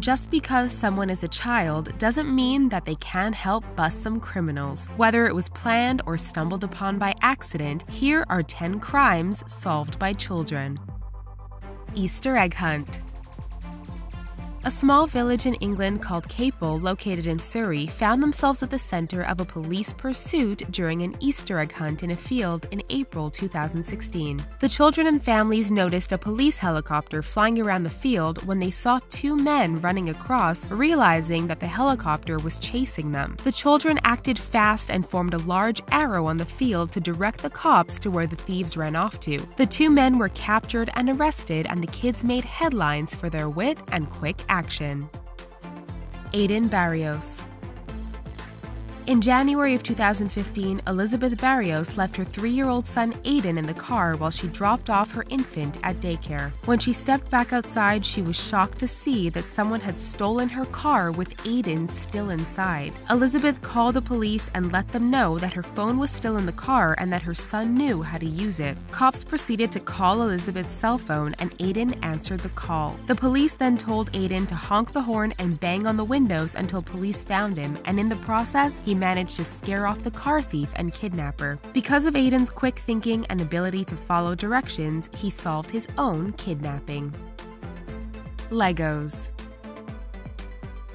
just because someone is a child doesn't mean that they can't help bust some criminals. Whether it was planned or stumbled upon by accident, here are 10 crimes solved by children. Easter egg hunt. A small village in England called Capel, located in Surrey, found themselves at the center of a police pursuit during an Easter egg hunt in a field in April 2016. The children and families noticed a police helicopter flying around the field when they saw 2 men running across, realizing that the helicopter was chasing them. The children acted fast and formed a large arrow on the field to direct the cops to where the thieves ran off to. The 2 men were captured and arrested, and the kids made headlines for their wit and quick action. Aiden Barrios. In January of 2015, Elizabeth Barrios left her 3-year-old son Aiden in the car while she dropped off her infant at daycare. When she stepped back outside, she was shocked to see that someone had stolen her car with Aiden still inside. Elizabeth called the police and let them know that her phone was still in the car and that her son knew how to use it. Cops proceeded to call Elizabeth's cell phone, and Aiden answered the call. The police then told Aiden to honk the horn and bang on the windows until police found him, and in the process, he managed to scare off the car thief and kidnapper. Because of Aiden's quick thinking and ability to follow directions, he solved his own kidnapping. Legos.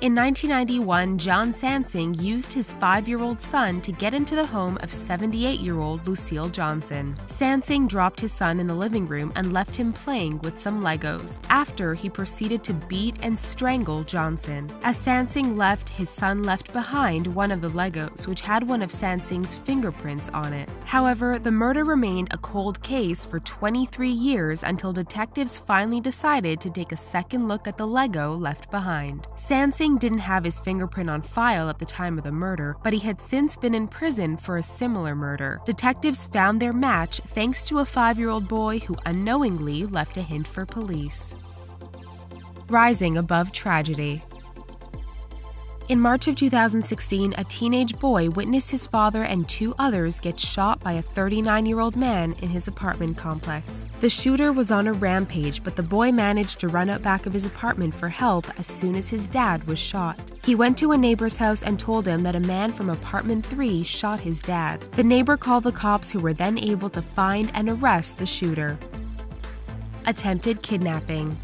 In 1991, John Sansing used his 5-year-old son to get into the home of 78-year-old Lucille Johnson. Sansing dropped his son in the living room and left him playing with some Legos. After, he proceeded to beat and strangle Johnson. As Sansing left, his son left behind one of the Legos, which had one of Sansing's fingerprints on it. However, the murder remained a cold case for 23 years until detectives finally decided to take a second look at the Lego left behind. Sansing didn't have his fingerprint on file at the time of the murder, but he had since been in prison for a similar murder. Detectives found their match thanks to a 5-year-old boy who unknowingly left a hint for police. Rising above tragedy. In March of 2016, a teenage boy witnessed his father and 2 others get shot by a 39-year-old man in his apartment complex. The shooter was on a rampage, but the boy managed to run out back of his apartment for help as soon as his dad was shot. He went to a neighbor's house and told him that a man from apartment 3 shot his dad. The neighbor called the cops, who were then able to find and arrest the shooter. Attempted kidnapping.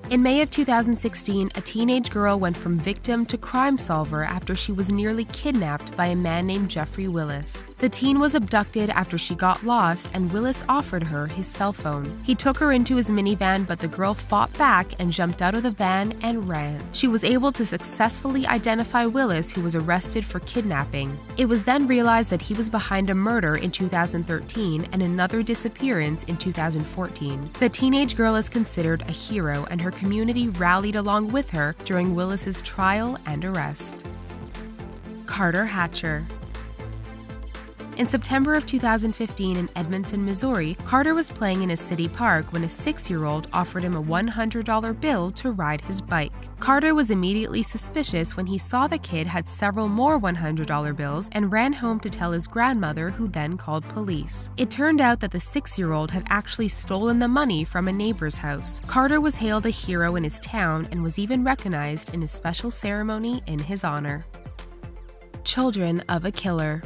In May of 2016, a teenage girl went from victim to crime solver after she was nearly kidnapped by a man named Jeffrey Willis. The teen was abducted after she got lost, and Willis offered her his cell phone. He took her into his minivan, but the girl fought back and jumped out of the van and ran. She was able to successfully identify Willis, who was arrested for kidnapping. It was then realized that he was behind a murder in 2013 and another disappearance in 2014. The teenage girl is considered a hero, and her community rallied along with her during Willis's trial and arrest. Carter Hatcher. In September of 2015 in Edmonton, Missouri, Carter was playing in a city park when a 6-year-old offered him a $100 bill to ride his bike. Carter was immediately suspicious when he saw the kid had several more $100 bills and ran home to tell his grandmother, who then called police. It turned out that the 6-year-old had actually stolen the money from a neighbor's house. Carter was hailed a hero in his town and was even recognized in a special ceremony in his honor. Children of a killer.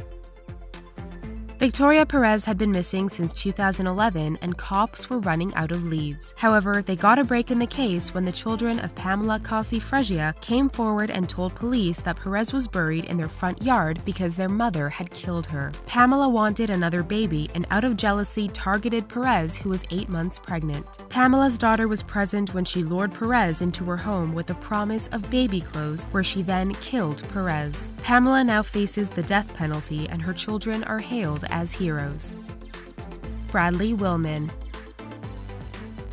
Victoria Perez had been missing since 2011, and cops were running out of leads. However, they got a break in the case when the children of Pamela Kasi Fregia came forward and told police that Perez was buried in their front yard because their mother had killed her. Pamela wanted another baby and out of jealousy targeted Perez, who was 8 months pregnant. Pamela's daughter was present when she lured Perez into her home with the promise of baby clothes, where she then killed Perez. Pamela now faces the death penalty, and her children are hailed as heroes. Bradley Willman.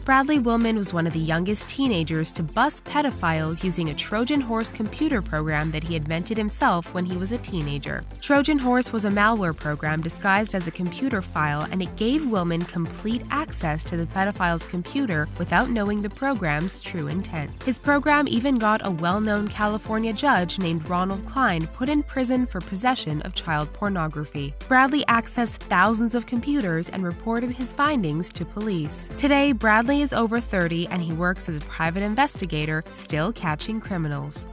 Bradley Willman was one of the youngest teenagers to bust pedophiles using a Trojan Horse computer program that he invented himself when he was a teenager. Trojan Horse was a malware program disguised as a computer file, and it gave Willman complete access to the pedophile's computer without knowing the program's true intent. His program even got a well-known California judge named Ronald Klein put in prison for possession of child pornography. Bradley accessed thousands of computers and reported his findings to police. Today, Bradley Bradley is over 30 and he works as a private investigator, still catching criminals.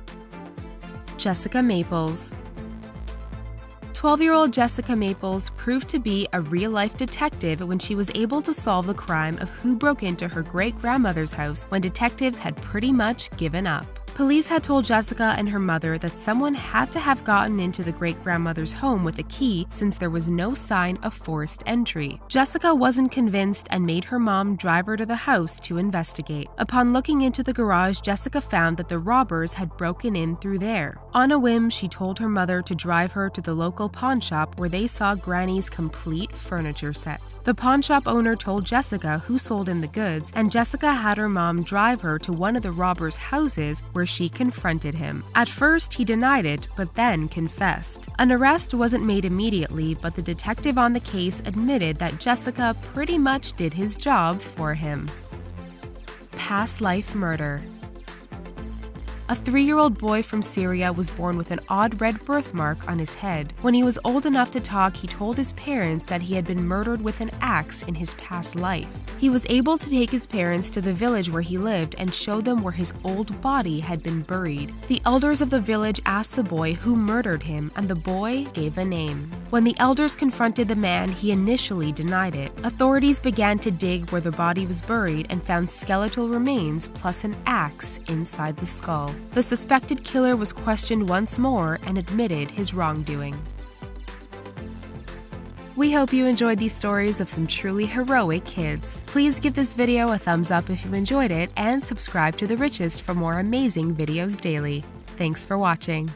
Jessica Maples. 12-year-old Jessica Maples proved to be a real-life detective when she was able to solve the crime of who broke into her great-grandmother's house when detectives had pretty much given up. Police had told Jessica and her mother that someone had to have gotten into the great-grandmother's home with a key since there was no sign of forced entry. Jessica wasn't convinced and made her mom drive her to the house to investigate. Upon looking into the garage, Jessica found that the robbers had broken in through there. On a whim, she told her mother to drive her to the local pawn shop where they saw Granny's complete furniture set. The pawn shop owner told Jessica who sold him the goods, and Jessica had her mom drive her to one of the robbers' houses where she confronted him. At first, he denied it, but then confessed. An arrest wasn't made immediately, but the detective on the case admitted that Jessica pretty much did his job for him. Past life murder. A 3-year-old boy from Syria was born with an odd red birthmark on his head. When he was old enough to talk, he told his parents that he had been murdered with an axe in his past life. He was able to take his parents to the village where he lived and show them where his old body had been buried. The elders of the village asked the boy who murdered him, and the boy gave a name. When the elders confronted the man, he initially denied it. Authorities began to dig where the body was buried and found skeletal remains plus an axe inside the skull. The suspected killer was questioned once more and admitted his wrongdoing. We hope you enjoyed these stories of some truly heroic kids. Please give this video a thumbs up if you enjoyed it and subscribe to The Richest for more amazing videos daily. Thanks for watching.